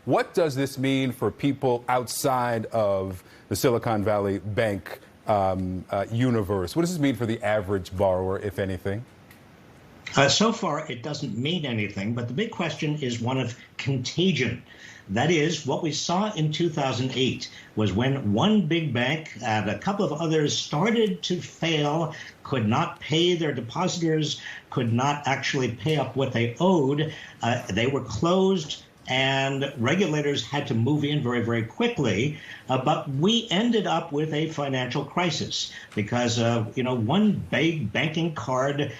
What does this mean for people outside of the Silicon Valley Bank universe? What does this mean for the average borrower, if anything? So far, it doesn't mean anything, but the big question is one of contagion. That is, what we saw in 2008 was when one big bank and a couple of others started to fail, could not pay their depositors, could not actually pay up what they owed. They were closed, and regulators had to move in very, very quickly. But we ended up with a financial crisis because, one big banking card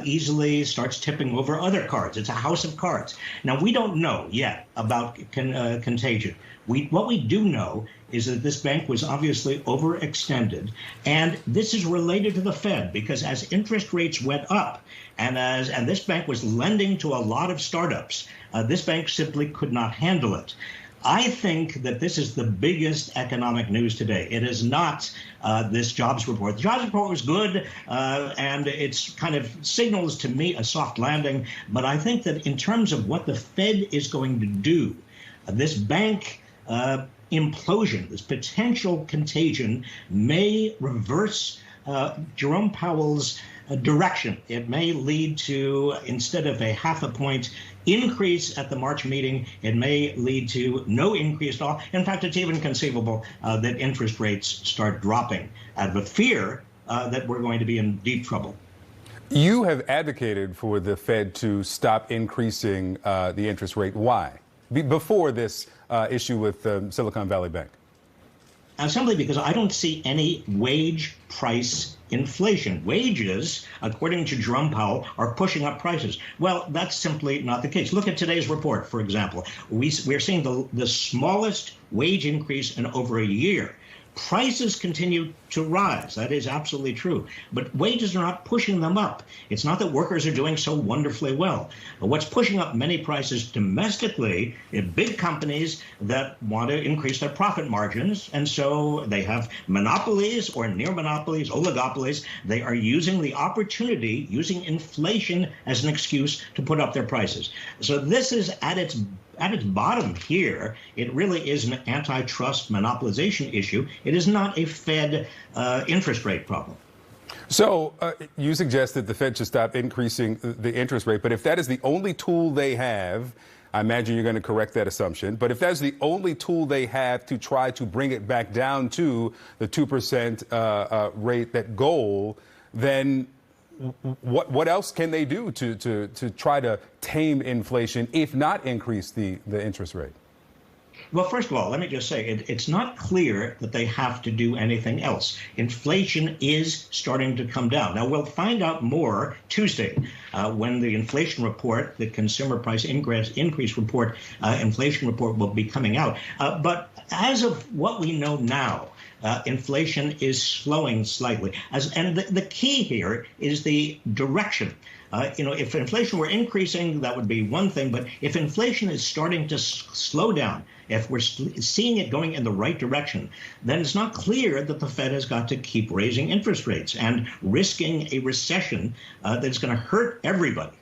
easily starts tipping over other cards. It's a house of cards. Now, we don't know yet about contagion. What we do know is that this bank was obviously overextended. And this is related to the Fed because as interest rates went up and this bank was lending to a lot of startups, this bank simply could not handle it. I think that this is the biggest economic news today. It is not this jobs report. The jobs report was good, and it's kind of signals to me a soft landing. But I think that in terms of what the Fed is going to do, this bank implosion, this potential contagion, may reverse Jerome Powell's direction. It may lead to, instead of a half a point increase at the March meeting, it may lead to no increase at all. In fact, it's even conceivable that interest rates start dropping out of a fear that we're going to be in deep trouble. You have advocated for the Fed to stop increasing the interest rate. Why? Before this issue with Silicon Valley Bank. Simply because I don't see any wage price inflation. Wages, according to Jerome Powell, are pushing up prices. Well, that's simply not the case. Look at today's report, for example. We're seeing the smallest wage increase in over a year. Prices continue to rise. That is absolutely true. But wages are not pushing them up. It's not that workers are doing so wonderfully well. What's pushing up many prices domestically is big companies that want to increase their profit margins. And so they have monopolies or near monopolies, oligopolies. They are using the opportunity, using inflation as an excuse to put up their prices. So this is at its bottom here. It really is an antitrust monopolization issue. It is not a Fed interest rate problem. So you suggest that the Fed should stop increasing the interest rate. But if that is the only tool they have, I imagine you're going to correct that assumption. But if that's the only tool they have to try to bring it back down to the 2% rate, that goal, then what else can they do to try to tame inflation, if not increase the interest rate? Well, first of all, let me just say it's not clear that they have to do anything else. Inflation is starting to come down. Now, we'll find out more Tuesday when the inflation report, the consumer price increase report, inflation report will be coming out. But as of what we know now, inflation is slowing slightly. And the key here is the direction. If inflation were increasing, that would be one thing. But if inflation is starting to slow down, if we're seeing it going in the right direction, then it's not clear that the Fed has got to keep raising interest rates and risking a recession that's going to hurt everybody.